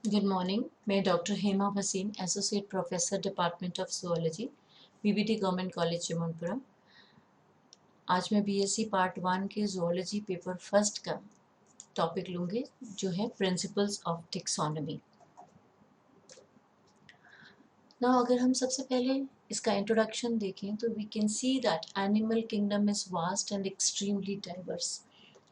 Good morning. मैं doctor Hema Bhasin, associate professor department of zoology, BBT government college Jamanpura. आज मैं BSc part 1 के zoology paper first का topic लूँगी, जो है प्रिंसिपल्स ऑफ टेक्सोनॉमी। ना अगर हम सबसे पहले इसका इंट्रोडक्शन देखें तो we can see that animal kingdom is vast and extremely diverse.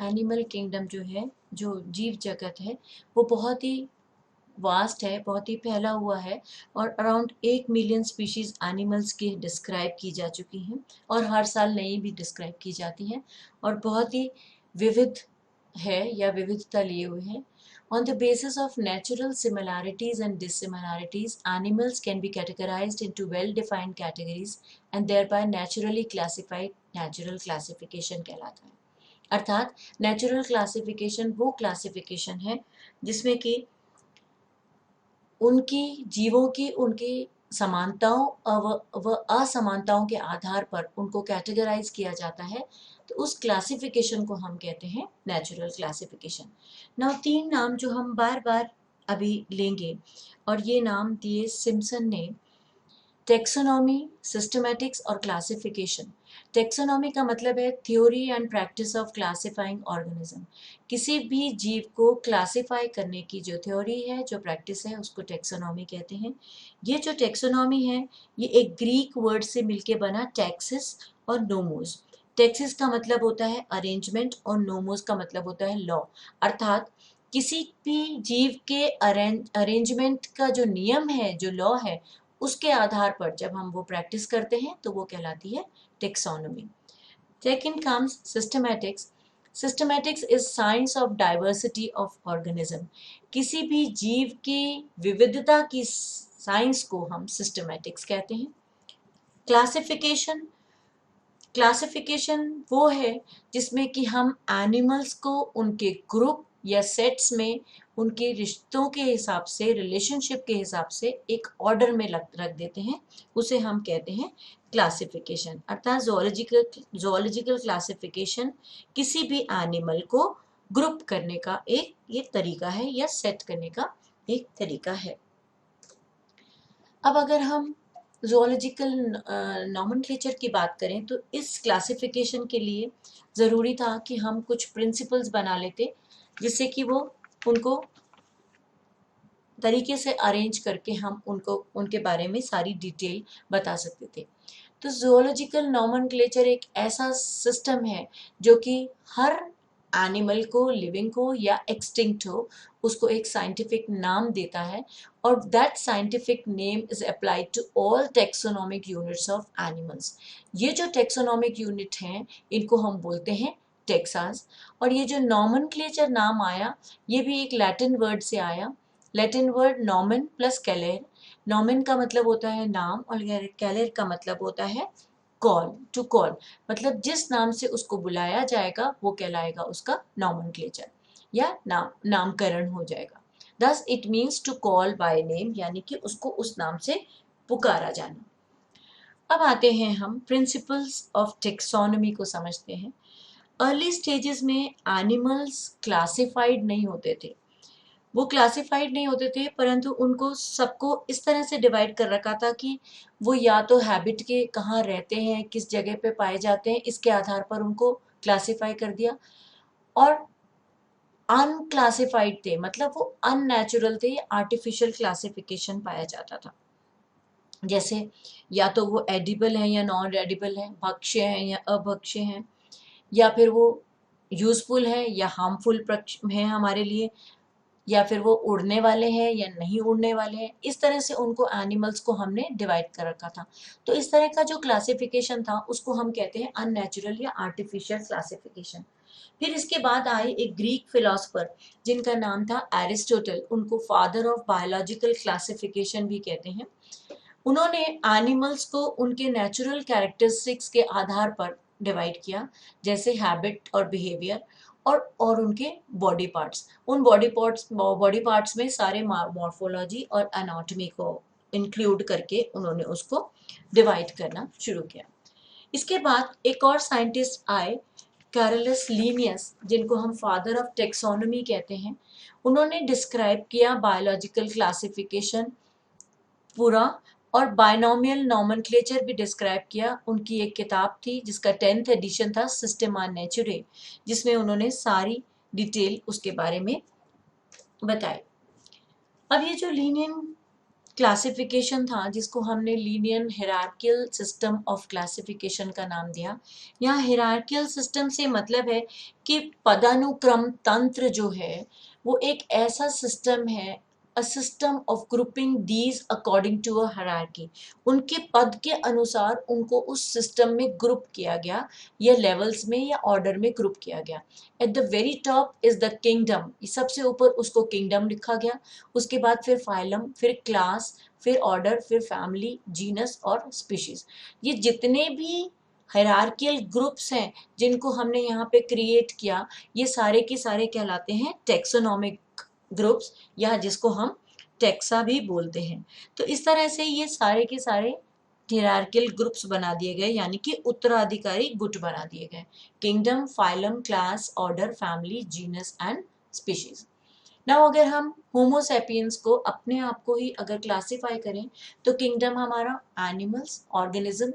Animal kingdom जो है, जो जीव जगत है, वो बहुत ही वास्ट है, बहुत ही फैला हुआ है और अराउंड 1 मिलियन स्पीशीज एनिमल्स की डिस्क्राइब की जा चुकी हैं और हर साल नई भी डिस्क्राइब की जाती हैं और बहुत ही विविध है या विविधता लिए हुए हैं। On the basis of natural similarities and dissimilarities, animals can be categorized into well-defined categories and thereby naturally classified. Natural classification कहलाता है। अर्थात नेचुरल क्लासिफिकेशन वो क्लासिफिकेशन है जिसमें कि उनकी जीवों की उनकी समानताओं व असमानताओं के आधार पर उनको कैटेगराइज किया जाता है। तो उस क्लासिफिकेशन को हम कहते हैं नेचुरल क्लासिफिकेशन। नाउ 3 नाम जो हम बार बार अभी लेंगे और ये नाम दिए सिम्पसन ने, टेक्सोनॉमी, सिस्टमैटिक्स और क्लासिफिकेशन। टेक्सोनॉमी का मतलब है theory and practice of classifying organism. किसी भी जीव को क्लासिफाई करने की जो थ्योरी है, जो प्रैक्टिस है, उसको टेक्सोनॉमी कहते हैं। ये जो टेक्सोनॉमी है, ये एक ग्रीक वर्ड से मिलके बना, टैक्सिस और नोमोस। टैक्सिस का मतलब होता है अरेंजमेंट और नोमोस का मतलब होता है लॉ। अर्थात किसी भी जीव के अरेंजमेंट का जो नियम है, जो लॉ है, उसके आधार पर जब हम वो प्रैक्टिस करते हैं तो वो कहलाती है taxonomy. Second comes systematics. Systematics is science of diversity of organism. किसी भी जीव की विविधता की साइंस को हम सिस्टमैटिक्स कहते हैं। क्लासिफिकेशन, क्लासिफिकेशन वो है जिसमें कि हम एनिमल्स को उनके ग्रुप या सेट्स में उनके रिश्तों के हिसाब से, रिलेशनशिप के हिसाब से एक ऑर्डर में रख देते हैं, उसे हम कहते हैं क्लासिफिकेशन। अर्थात जोलॉजिकल क्लासिफिकेशन किसी भी एनिमल को ग्रुप करने का एक ये तरीका है या सेट करने का एक तरीका है। अब अगर हम ज़ूलॉजिकल नॉमेनक्लेचर की बात करें तो इस क्लासिफिकेशन के लिए ज़रूरी था कि हम कुछ प्रिंसिपल्स बना लेते जिससे कि वो उनको तरीके से अरेंज करके हम उनको उनके बारे में सारी डिटेल बता सकते थे। तो ज़ूलॉजिकल नॉमेनक्लेचर एक ऐसा सिस्टम है जो कि हर एनिमल को, लिविंग को या एक्सटिंक्ट हो, उसको एक साइंटिफिक नाम देता है और that scientific name is applied to all taxonomic units of animals. ये जो टेक्सोनॉमिक यूनिट हैं, इनको हम बोलते हैं टेक्सास। और ये जो नॉमेनक्लेचर नाम आया, ये भी एक लैटिन वर्ड से आया। Latin word नॉमन plus कैलेर। नॉमन का मतलब होता है नाम और कैलेर का मतलब होता है कॉल, टू कॉल। मतलब जिस नाम से उसको बुलाया जाएगा वो कहलाएगा उसका नॉमेनक्लेचर या नामकरण हो जाएगा। Thus it means to call by name, यानी कि उसको उस नाम से पुकारा जाना। अब आते हैं हम प्रिंसिपल्स ऑफ टेक्सोनॉमी को समझते हैं। अर्ली स्टेजेस में एनिमल्स क्लासिफाइड नहीं होते थे। वो क्लासिफाइड नहीं होते थे, परंतु उनको सबको इस तरह से डिवाइड कर रखा था कि वो या तो हैबिट के कहाँ रहते हैं, किस जगह पे पाए जाते हैं, इसके आधार पर उनको क्लासिफाई कर दिया। और अनक्लासिफाइड थे, मतलब वो अननेचुरल थे, आर्टिफिशियल क्लासिफिकेशन पाया जाता था। जैसे या तो वो एडिबल हैं या नॉन एडिबल हैं, भक्ष्य हैं या अभक्ष्य हैं, या फिर वो यूजफुल है या हार्मफुल है हमारे लिए, या फिर वो उड़ने वाले हैं या नहीं उड़ने वाले हैं। इस तरह से उनको एनिमल्स को हमने डिवाइड कर रखा था। तो इस तरह का जो क्लासिफिकेशन था उसको हम कहते हैं अननेचुरल या आर्टिफिशियल क्लासिफिकेशन। फिर इसके बाद आए एक ग्रीक फिलोसफर जिनका नाम था एरिस्टोटल। उनको फादर ऑफ बायोलॉजिकल क्लासिफिकेशन भी कहते हैं। उन्होंने एनिमल्स को उनके नेचुरल कैरेक्टरिस्टिक्स के आधार पर डिवाइड किया, जैसे हैबिट और बिहेवियर और उनके बॉडी पार्ट्स। उन बॉडी पार्ट्स में सारे मॉर्फोलॉजी और एनाटॉमी को इंक्लूड करके उन्होंने उसको डिवाइड करना शुरू किया। इसके बाद एक और साइंटिस्ट आए, कैरोलस लीनियस, जिनको हम फादर ऑफ टेक्सोनॉमी कहते हैं, उन्होंने डिस्क्राइब किया बायोलॉजिकल क्लासिफिकेशन पूरा, और बायनोमियल नॉमेनक्लेचर भी डिस्क्राइब किया। उनकी एक किताब थी जिसका 10th एडिशन था, सिस्टेमा नेचुरे, जिसमें उन्होंने सारी डिटेल उसके बारे में बताई। अब ये जो लीनियन क्लासिफिकेशन था, जिसको हमने लीनियन हिरार्कियल सिस्टम ऑफ क्लासिफिकेशन का नाम दिया, यहाँ हिरार्कियल सिस्टम से मतलब है कि पदानुक्रम तंत्र जो है वो एक ऐसा सिस्टम है, a system of grouping these according to a hierarchy. उनके पद के अनुसार उनको उस सिस्टम में ग्रुप किया गया, या लेवल्स में या ऑर्डर में ग्रुप किया गया। At the very top is the kingdom, सबसे ऊपर उसको किंगडम लिखा गया, उसके बाद फिर फाइलम, फिर क्लास, फिर ऑर्डर, फिर फैमिली, जीनस और स्पीशीज। ये जितने भी हायरार्कियल ग्रुप्स हैं जिनको हमने यहाँ पे क्रिएट किया, ये सारे के सारे कहलाते हैं टेक्सोनॉमिक ग्रुप्स, या जिसको हम टेक्सा भी बोलते हैं। तो इस तरह से ये सारे के सारे हायरार्कियल ग्रुप्स बना दिए गए, यानी कि उत्तराधिकारी गुट बना दिए गए। Kingdom, phylum, class, order, family, genus and species. Now अगर हम होमोसेपियंस को अपने आप को ही अगर क्लासिफाई करें, तो किंगडम हमारा एनिमल्स, ऑर्गेनिज्म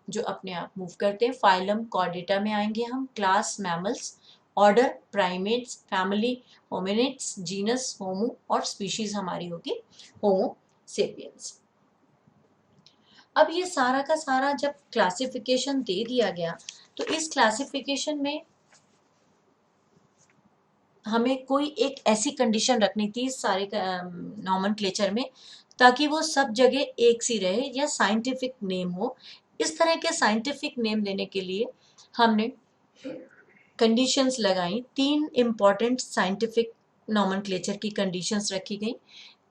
जो अपने आप मूव करते हैं, फाइलम कॉर्डेटा में आएंगे हम, class mammals, order primates, family hominids, genus Homo, और स्पीशीज हमारी होगी होमो सेपियंस। अब ये सारा का सारा जब क्लासिफिकेशन दे दिया गया, तो इस क्लासिफिकेशन में हमें कोई एक ऐसी कंडीशन रखनी थी सारे नॉमेनक्लेचर में, ताकि वो सब जगह एक सी रहे, या साइंटिफिक नेम हो। इस तरह के साइंटिफिक नेम देने के लिए हमने कंडीशंस लगाई। 3 इम्पॉर्टेंट साइंटिफिक नॉमेनक्लेचर की कंडीशंस रखी गई।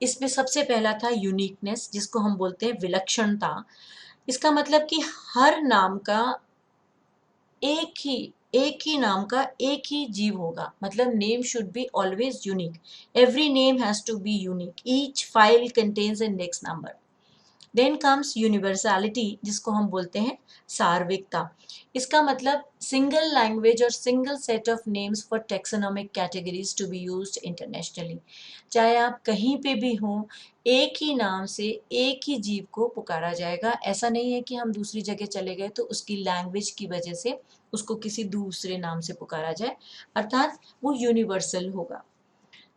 इसमें सबसे पहला था यूनिकनेस, जिसको हम बोलते हैं विलक्षणता। इसका मतलब कि हर नाम का एक ही नाम का एक ही जीव होगा, मतलब name should be always unique. Every name has to be unique, each file contains index number. Then comes universality, जिसको हम बोलते हैं सार्विकता। इसका मतलब सिंगल लैंग्वेज और single set of names for taxonomic categories to be used internationally. चाहे आप कहीं पे भी हों, एक ही नाम से एक ही जीव को पुकारा जाएगा। ऐसा नहीं है कि हम दूसरी जगह चले गए तो उसकी लैंग्वेज की वजह से उसको किसी दूसरे नाम से पुकारा जाए, अर्थात वो यूनिवर्सल होगा।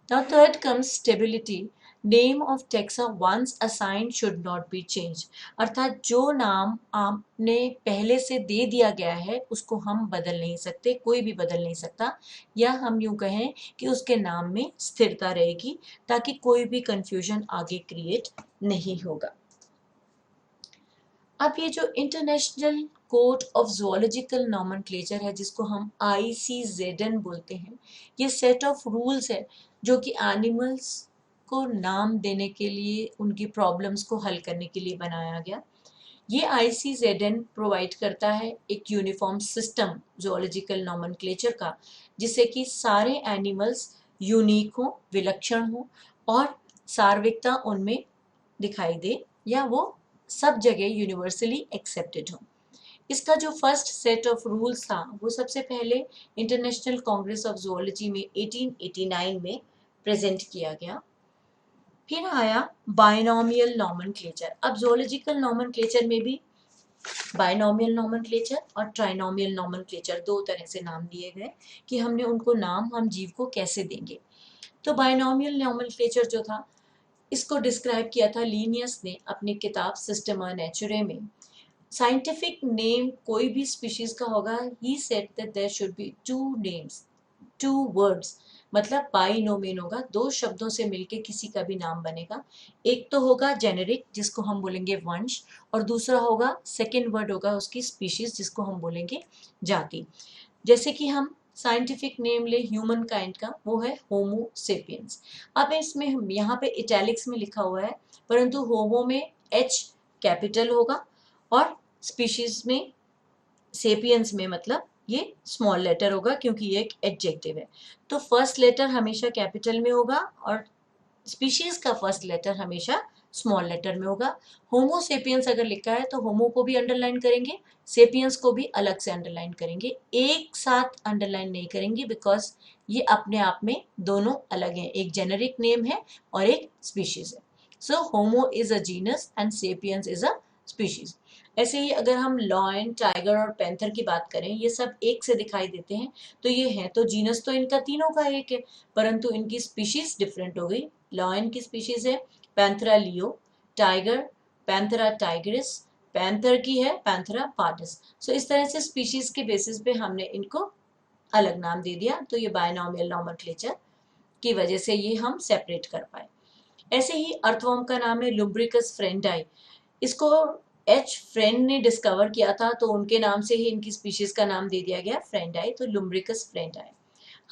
Now third comes stability. Name of Texa once assigned should not be changed. अर्थात जो नाम आपने पहले से दे दिया गया है उसको हम बदल नहीं सकते, कोई भी बदल नहीं सकता, या हम यूं कहें कि उसके नाम में स्थिरता रहेगी, ताकि कोई भी कंफ्यूजन आगे क्रिएट नहीं होगा। अब ये जो international code of zoological nomenclature है, जिसको हम ICZN बोलते हैं, ये सेट ऑफ रूल्स है जो कि एनिमल्स को नाम देने के लिए, उनकी प्रॉब्लम्स को हल करने के लिए बनाया गया। ये ICZN प्रोवाइड करता है एक यूनिफॉर्म सिस्टम ज़ूलॉजिकल नॉमेनक्लेचर का, जिससे कि सारे एनिमल्स यूनिक हो, विलक्षण हो, और सार्विकता उनमें दिखाई दे, या वो सब जगह यूनिवर्सली एक्सेप्टेड हो। इसका जो फर्स्ट सेट ऑफ रूल्स था वो सबसे पहले इंटरनेशनल कांग्रेस ऑफ ज़ूलॉजी में 1889 में प्रेजेंट किया गया। फिर आया बायनोमियल नॉमेनक्लेचर। अब ज़ूलॉजिकल नॉमेनक्लेचर में भी बायनोमियल नॉमेनक्लेचर और ट्राइनोमियल नॉमेनक्लेचर दो तरह से नाम दिए गए कि हमने उनको नाम हम जीव को कैसे देंगे। तो बायनोमियल नॉमेनक्लेचर जो था, इसको डिस्क्राइब किया था लीनियस ने अपनी किताब सिस्टेमा नेचुरे में। साइंटिफिक नेम कोई भी स्पीशीज का होगा, he said that there should be 2 names, 2 words, मतलब बाइनोमिन होगा, 2 शब्दों से मिलके किसी का भी नाम बनेगा। एक तो होगा जेनेरिक, जिसको हम बोलेंगे वंश, और दूसरा होगा सेकेंड वर्ड होगा उसकी स्पीशीज, जिसको हम बोलेंगे जाति। जैसे कि हम साइंटिफिक नेम ले ह्यूमन काइंड का, वो है होमो सेपियंस। अब इसमें यहाँ पे इटैलिक्स में लिखा हुआ है, परंतु होमो में H कैपिटल होगा, और स्पीशीज में, सेपियंस में मतलब ये स्मॉल लेटर होगा, क्योंकि ये एक एडजेक्टिव है। तो फर्स्ट लेटर हमेशा कैपिटल में होगा, और स्पीशीज का फर्स्ट लेटर हमेशा स्मॉल लेटर में होगा। होमो सेपियंस अगर लिखा है तो होमो को भी अंडरलाइन करेंगे, सेपियंस को भी अलग से अंडरलाइन करेंगे, एक साथ अंडरलाइन नहीं करेंगे बिकॉज ये अपने आप में दोनों अलग हैं, एक जेनेरिक नेम है और एक स्पीशीज है। So Homo is a genus and sapiens is a species. ऐसे ही अगर हम लॉयन, टाइगर और पैंथर की बात करें, ये सब एक से दिखाई देते हैं, तो ये है तो जीनस तो इनका तीनों का एक है, परंतु इनकी स्पीशीज डिफरेंट हो गई। लॉयन की स्पीशीज है पैंथरा लियो, टाइगर पैंथरा टाइग्रिस, पैंथर की है पैंथरा पार्डिस। सो इस तरह से स्पीशीज के बेसिस पे हमने इनको अलग नाम दे दिया, तो ये बायनॉमियल नॉमेनक्लेचर की वजह से ये हम सेपरेट कर पाए। ऐसे ही अर्थवर्म का नाम है लुम्ब्रिकस फ्रेंडाई। इसको एच फ्रेंड ने डिस्कवर किया था, तो उनके नाम से ही इनकी स्पीशीज का नाम दे दिया गया फ्रेंडाई, तो लुम्ब्रिकस फ्रेंडाई।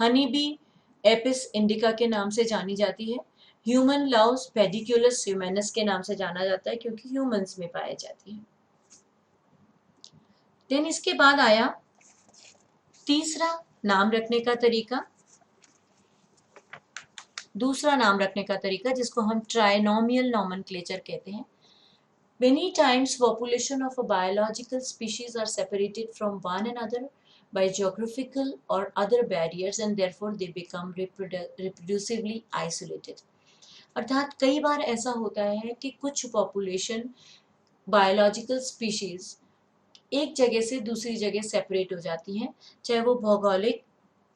हनी बी एपिस इंडिका के नाम से जानी जाती है। ह्यूमन लाउस पेडिक्यूलस ह्यूमनस के नाम से जाना जाता है क्योंकि ह्यूमंस में पाई जाती है। देन इसके बाद आया तीसरा नाम रखने का तरीका, दूसरा नाम रखने का तरीका जिसको हम ट्राइनोमियल नॉमेनक्लेचर कहते हैं। Many times population of a biological species are separated from one another by geographical or other barriers and therefore they become reproducibly isolated. अर्थात कई बार ऐसा होता है कि कुछ पॉपुलेशन बायोलॉजिकल स्पीशीज एक जगह से दूसरी जगह सेपरेट हो जाती हैं, चाहे वो भौगोलिक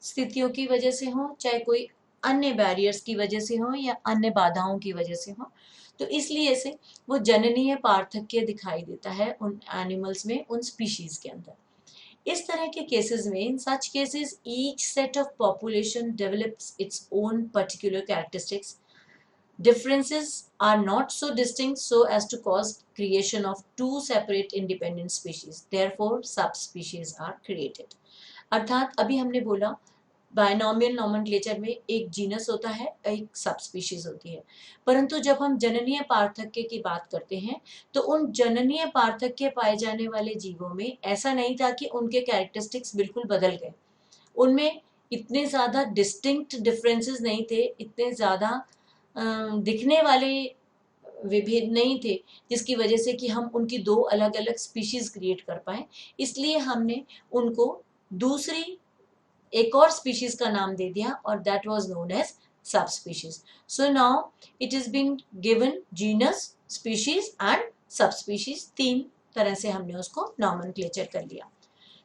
स्थितियों की वजह से हो, चाहे कोई अन्य बैरियर्स की वजह से हो या अन्य बाधाओं की वजह से हो। तो इसलिए से वो जननीय पार्थक्य दिखाई देता है उन एनिमल्स में, उन स्पीशीज के अंदर। इस तरह के केसेस में, in such cases each set of population develops its own particular characteristics. Differences are not so distinct so as to cause creation of two separate independent species. Therefore, subspecies are created. अर्थात अभी हमने बोला binomial nomenclature में एक genus होता है, एक सबस्पीशीज होती है, परंतु जब हम जननीय पार्थक्य की बात करते हैं तो उन जननीय पार्थक्य पाए जाने वाले जीवों में ऐसा नहीं था कि उनके कैरेक्टरिस्टिक्स बिल्कुल बदल गए, उनमें इतने ज़्यादा डिस्टिंक्ट डिफरेंसेस नहीं थे, इतने ज़्यादा दिखने वाले विभेद नहीं थे जिसकी वजह से कि हम उनकी दो अलग अलग स्पीशीज क्रिएट कर पाए। इसलिए हमने उनको दूसरी एक और स्पीशीज का नाम दे दिया और that was known as subspecies. So now it is been given genus, species and subspecies, तीन तरह से हमने उसको नॉमेनक्लेचर कर लिया।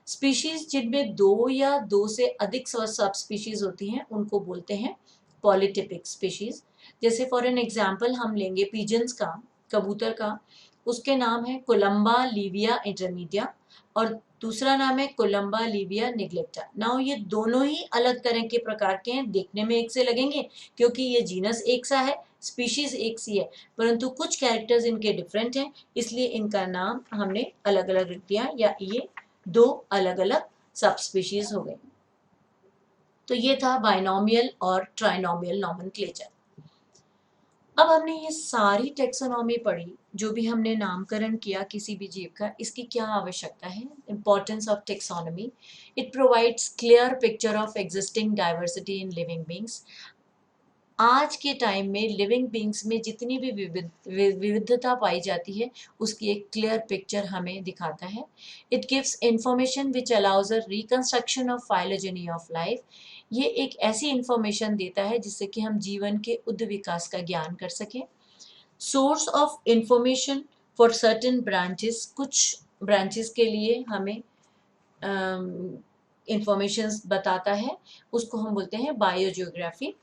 स्पीशीज जिनमें दो या दो से अधिक सब स्पीशीज होती हैं उनको बोलते हैं पॉलीटिपिक स्पीशीज। जैसे फॉर एन एग्जाम्पल हम लेंगे पिजन्स का, कबूतर का, उसके नाम है कोलम्बा लिविया इंटरमीडिया और दूसरा नाम है कोलम्बा लिविया निग्लेक्टा। नाउ ये दोनों ही अलग तरह के प्रकार के हैं, देखने में एक से लगेंगे क्योंकि ये जीनस एक सा है, स्पीशीज एक सी है, परंतु कुछ कैरेक्टर्स इनके डिफरेंट हैं, इसलिए इनका नाम हमने अलग अलग रख दिया या ये दो अलग अलग सब स्पीशीज हो गए। तो ये था बाइनोमियल और ट्राइनोमियल नॉमेनक्लेचर। अब हमने ये सारी टेक्सोनॉमी पढ़ी, जो भी हमने नामकरण किया किसी भी जीव का, इसकी क्या आवश्यकता है? Importance of taxonomy, it provides clear picture of existing diversity in living beings. आज के टाइम में लिविंग बींग्स में जितनी भी विविधता पाई जाती है उसकी एक क्लियर पिक्चर हमें दिखाता है। It gives information which allows a reconstruction of phylogeny of life. ये एक ऐसी इंफॉर्मेशन देता है जिससे कि हम जीवन के उद्द विकास का ज्ञान कर सकें। Source of information for certain branches, कुछ ब्रांचेस के लिए हमें इंफॉर्मेशन बताता है, उसको हम बोलते हैं बायोजियोग्राफी।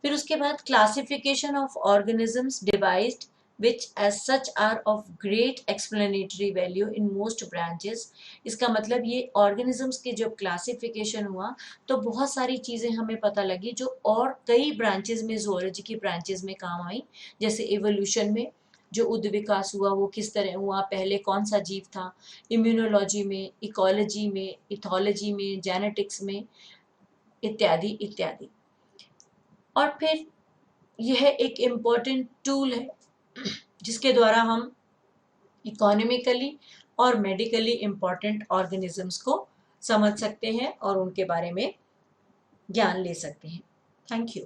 फिर उसके बाद classification of organisms devised which as such are of great explanatory value in most branches। इसका मतलब ये ऑर्गेनिजम्स की जब क्लासिफिकेशन हुआ तो बहुत सारी चीज़ें हमें पता लगी जो और कई ब्रांचेस में, जूलॉजी की ब्रांचेस में काम आई। जैसे इवोल्यूशन में जो उद्द विकास हुआ वो किस तरह हुआ, पहले कौन सा जीव था, इम्यूनोलॉजी में, इकोलॉजी में, इथोलॉजी में, जेनेटिक्स में, इत्यादि इत्यादि। और फिर यह एक इम्पॉर्टेंट टूल है जिसके द्वारा हम इकोनॉमिकली और मेडिकली इम्पॉर्टेंट ऑर्गेनिजम्स को समझ सकते हैं और उनके बारे में ज्ञान ले सकते हैं। Thank you.